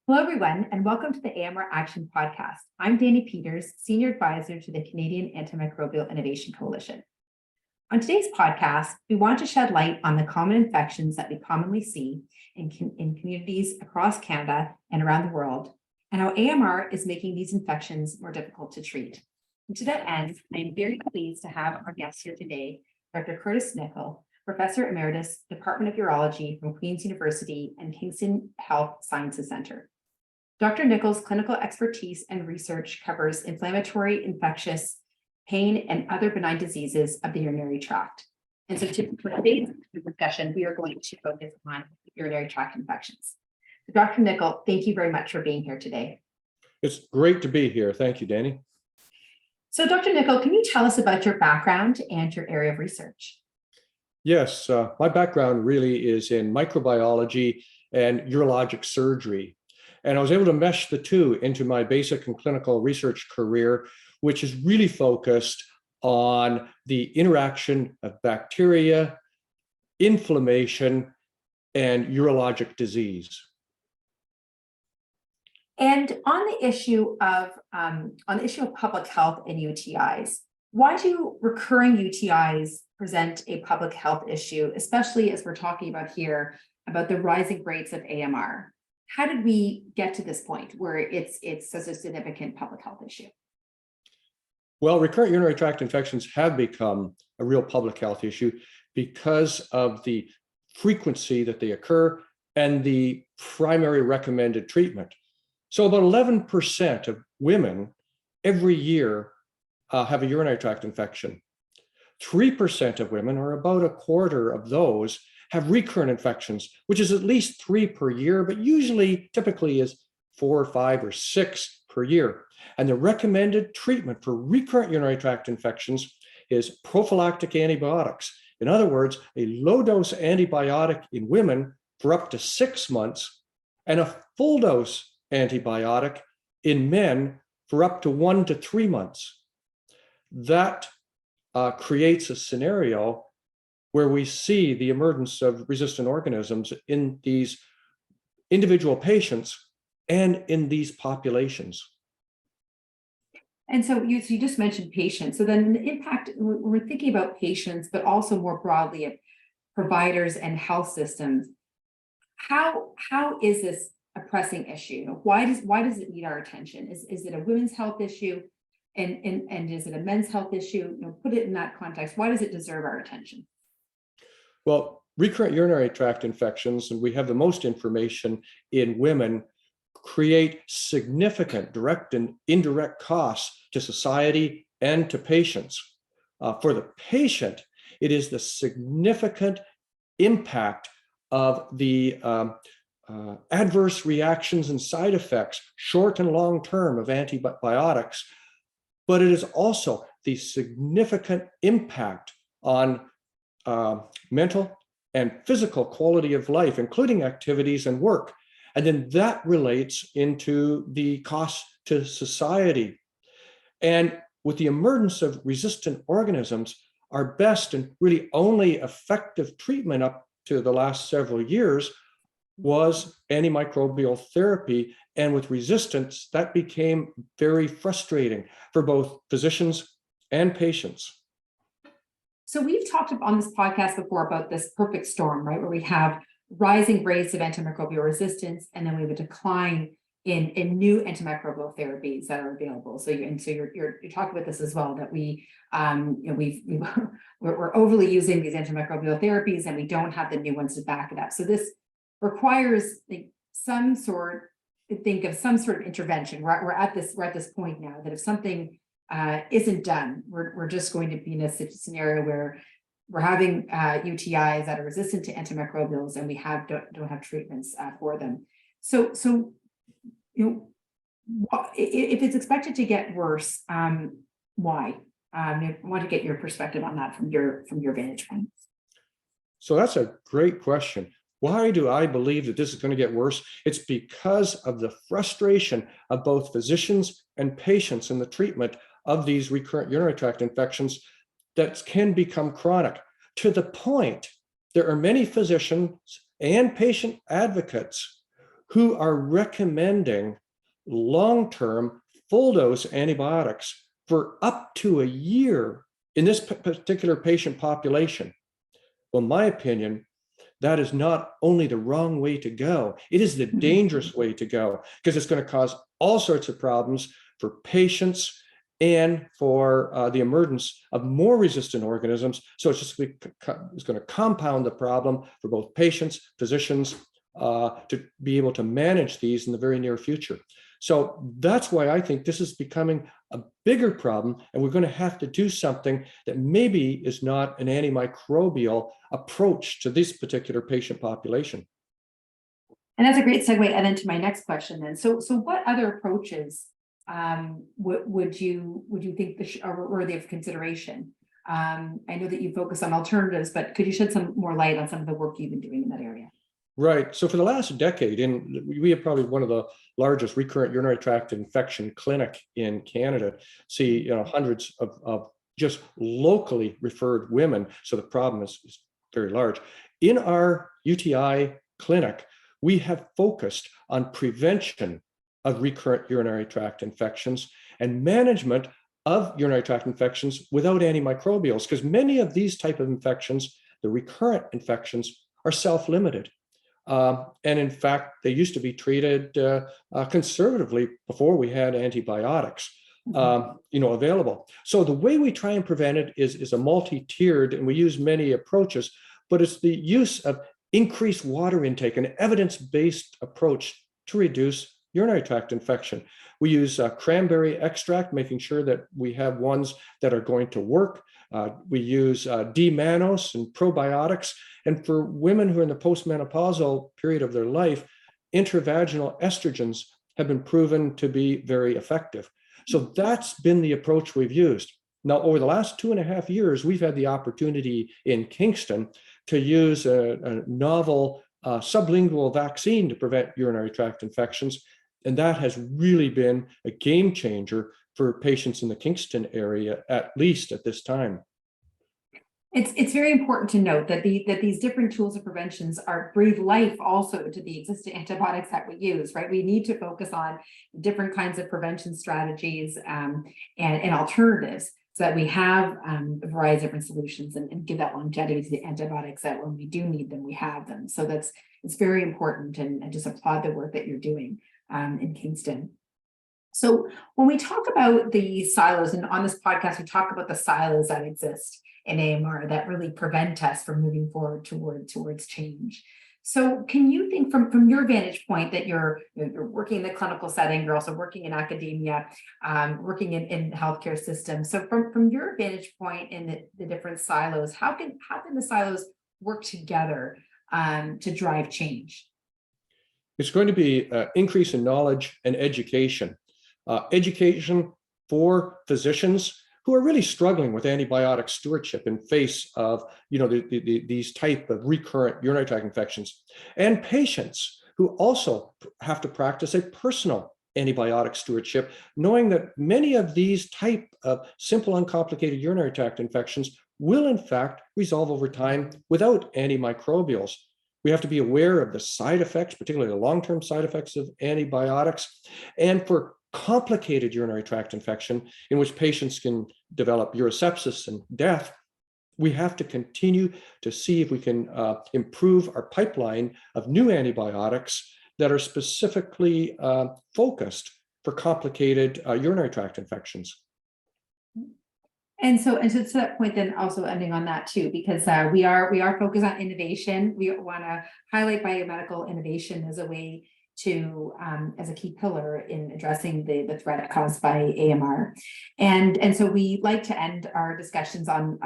Hello, everyone, and welcome to the AMR Action Podcast. I'm Dani Peters, Senior Advisor to the Canadian Antimicrobial Innovation Coalition. On today's podcast, we want to shed light on the common infections that we commonly see in communities across Canada and around the world, and how AMR is making these infections more difficult to treat. And to that end, I am very pleased to have our guest here today, Dr. Curtis Nicol, Professor Emeritus, Department of Urology from Queen's University and Kingston Health Sciences Centre. Dr. Nicol's clinical expertise and research covers inflammatory, infectious, pain, and other benign diseases of the urinary tract. And so for today's discussion, we are going to focus on urinary tract infections. So Dr. Nicol, thank you very much for being here today. It's great to be here. Thank you, Dani. So Dr. Nicol, can you tell us about your background and your area of research? Yes, my background really is in microbiology and urologic surgery. And I was able to mesh the two into my basic and clinical research career, which is really focused on the interaction of bacteria, inflammation, and urologic disease. And on the issue of public health and UTIs, why do recurring UTIs present a public health issue, especially as we're talking about here about the rising rates of AMR? How did we get to this point where it's such a significant public health issue? Well, recurrent urinary tract infections have become a real public health issue because of the frequency that they occur and the primary recommended treatment. So about 11% of women every year have a urinary tract infection. 3% of women, or about a quarter of those, have recurrent infections, which is at least 3 per year, but typically is 4, 5, or 6 per year. And the recommended treatment for recurrent urinary tract infections is prophylactic antibiotics. In other words, a low-dose antibiotic in women for up to 6 months and a full-dose antibiotic in men for up to 1 to 3 months. That creates a scenario where we see the emergence of resistant organisms in these individual patients and in these populations. And so you just mentioned patients. So then the impact, when we're thinking about patients, but also more broadly of providers and health systems, how is this a pressing issue? Why does it need our attention? Is it a women's health issue? And is it a men's health issue? Put it in that context. Why does it deserve our attention? Well, recurrent urinary tract infections, and we have the most information in women, create significant direct and indirect costs to society and to patients. For the patient, it is the significant impact of the adverse reactions and side effects, short and long term, of antibiotics, but it is also the significant impact on mental and physical quality of life, including activities and work. And then that relates into the cost to society. And with the emergence of resistant organisms, our best and really only effective treatment up to the last several years was antimicrobial therapy. And with resistance, that became very frustrating for both physicians and patients. So we've talked on this podcast before about this perfect storm, right? Where we have rising rates of antimicrobial resistance, and then we have a decline in new antimicrobial therapies that are available. So you're talking about this as well, that we're overly using these antimicrobial therapies, and we don't have the new ones to back it up. So this requires some sort of intervention. We're at this point now that if something isn't done, we're just going to be in a scenario where we're having UTIs that are resistant to antimicrobials, and we don't have treatments for them. So if it's expected to get worse, why? I want to get your perspective on that from your vantage point. So that's a great question. Why do I believe that this is going to get worse? It's because of the frustration of both physicians and patients in the treatment of these recurrent urinary tract infections that can become chronic, to the point there are many physicians and patient advocates who are recommending long-term full dose antibiotics for up to a year in this particular patient population. Well, in my opinion, that is not only the wrong way to go, it is the dangerous way to go, because it's going to cause all sorts of problems for patients and for the emergence of more resistant organisms. So it's going to compound the problem for both patients, physicians, to be able to manage these in the very near future. So that's why I think this is becoming a bigger problem, and we're going to have to do something that maybe is not an antimicrobial approach to this particular patient population. And that's a great segue and then to my next question then. So what other approaches would you think are worthy of consideration? I know that you focus on alternatives, but could you shed some more light on some of the work you've been doing in that area? Right. So for the last decade, we have probably one of the largest recurrent urinary tract infection clinic in Canada. See, hundreds of just locally referred women. So the problem is very large. In our UTI clinic, we have focused on prevention of recurrent urinary tract infections and management of urinary tract infections without antimicrobials, because many of these type of infections, the recurrent infections, are self-limited. And in fact, they used to be treated conservatively before we had antibiotics, available. So the way we try and prevent it is a multi-tiered, and we use many approaches, but it's the use of increased water intake, an evidence-based approach to reduce urinary tract infection. We use cranberry extract, making sure that we have ones that are going to work. We use D-mannose and probiotics. And for women who are in the postmenopausal period of their life, intravaginal estrogens have been proven to be very effective. So that's been the approach we've used. Now, over the last 2.5 years, we've had the opportunity in Kingston to use a novel sublingual vaccine to prevent urinary tract infections. And that has really been a game changer for patients in the Kingston area, at least at this time. It's very important to note that these different tools of preventions breathe life also to the existing antibiotics that we use, right? We need to focus on different kinds of prevention strategies and alternatives, so that we have a variety of different solutions and give that longevity to the antibiotics, that when we do need them, we have them. So it's very important, and just applaud the work that you're doing in Kingston. So when we talk about the silos, and on this podcast, we talk about the silos that exist in AMR that really prevent us from moving forward towards change. So can you think from your vantage point that you're working in the clinical setting, you're also working in academia, working in healthcare systems. So from your vantage point in the different silos, how can the silos work together to drive change? It's going to be an increase in knowledge and education. Education for physicians who are really struggling with antibiotic stewardship in face of these type of recurrent urinary tract infections, and patients who also have to practice a personal antibiotic stewardship, knowing that many of these type of simple, uncomplicated urinary tract infections will in fact resolve over time without antimicrobials. We have to be aware of the side effects, particularly the long-term side effects of antibiotics, and for complicated urinary tract infection in which patients can develop urosepsis and death, we have to continue to see if we can improve our pipeline of new antibiotics that are specifically focused for complicated urinary tract infections. And so to that point, then also ending on that too, because we are focused on innovation. We want to highlight biomedical innovation as a way to as a key pillar in addressing the threat caused by AMR. And so we like to end our discussions on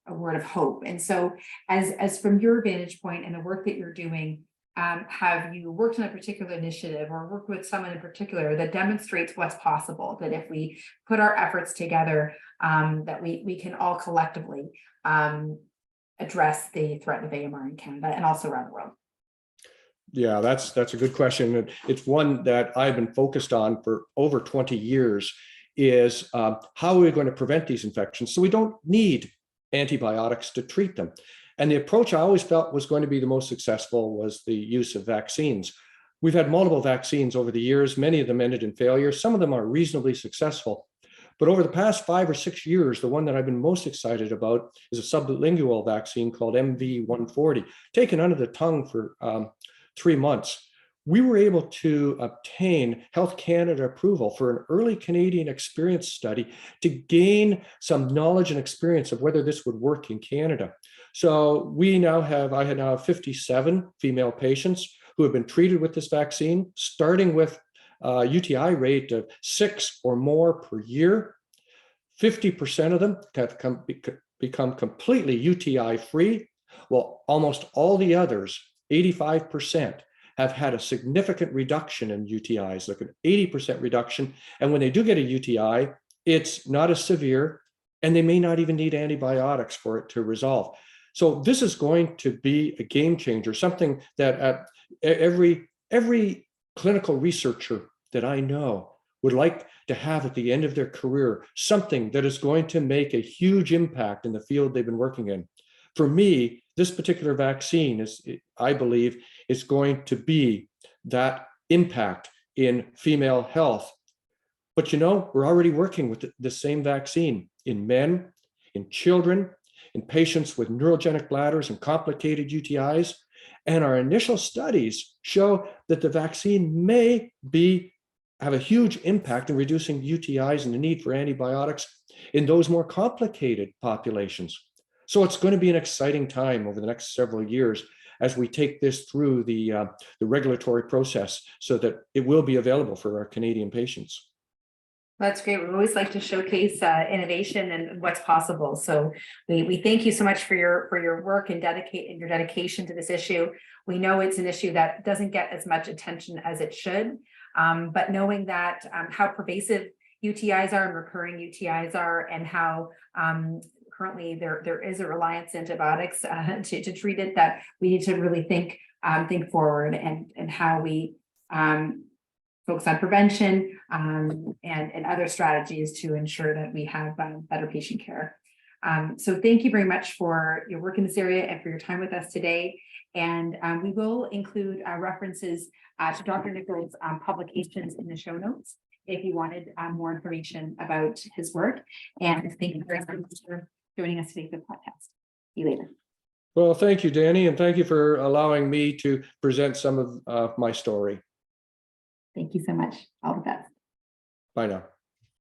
a word of hope. And so as from your vantage point and the work that you're doing, have you worked on a particular initiative or worked with someone in particular that demonstrates what's possible, that if we put our efforts together, that we can all collectively address the threat of AMR in Canada and also around the world? Yeah, that's a good question. And it's one that I've been focused on for over 20 years, is how are we going to prevent these infections so we don't need antibiotics to treat them? And the approach I always felt was going to be the most successful was the use of vaccines. We've had multiple vaccines over the years. Many of them ended in failure. Some of them are reasonably successful. But over the past 5 or 6 years, the one that I've been most excited about is a sublingual vaccine called MV140, taken under the tongue for 3 months. We were able to obtain Health Canada approval for an early Canadian experience study to gain some knowledge and experience of whether this would work in Canada. So I now have 57 female patients who have been treated with this vaccine, starting with a UTI rate of 6 or more per year. 50% of them have become completely UTI free, while almost all the others, 85%, have had a significant reduction in UTIs, like an 80% reduction. And when they do get a UTI, it's not as severe, and they may not even need antibiotics for it to resolve. So this is going to be a game changer, something that every clinical researcher that I know would like to have at the end of their career, something that is going to make a huge impact in the field they've been working in. For me, this particular vaccine I believe, is going to be that impact in female health. But we're already working with the same vaccine in men, in children, in patients with neurogenic bladders and complicated UTIs. And our initial studies show that the vaccine may have a huge impact in reducing UTIs and the need for antibiotics in those more complicated populations. So it's going to be an exciting time over the next several years as we take this through the regulatory process so that it will be available for our Canadian patients. That's great. We always like to showcase innovation and what's possible. So we thank you so much for your work and your dedication to this issue. We know it's an issue that doesn't get as much attention as it should, but knowing that how pervasive UTIs are and recurring UTIs are, and how currently there is a reliance on antibiotics to treat it, that we need to really think forward and how we focus on prevention and other strategies to ensure that we have better patient care. So thank you very much for your work in this area and for your time with us today. And we will include references to Dr. Nichols' publications in the show notes if you wanted more information about his work. And thank you very much for joining us today for the podcast. See you later. Well, thank you, Dani, and thank you for allowing me to present some of my story. Thank you so much. All the best. Bye now.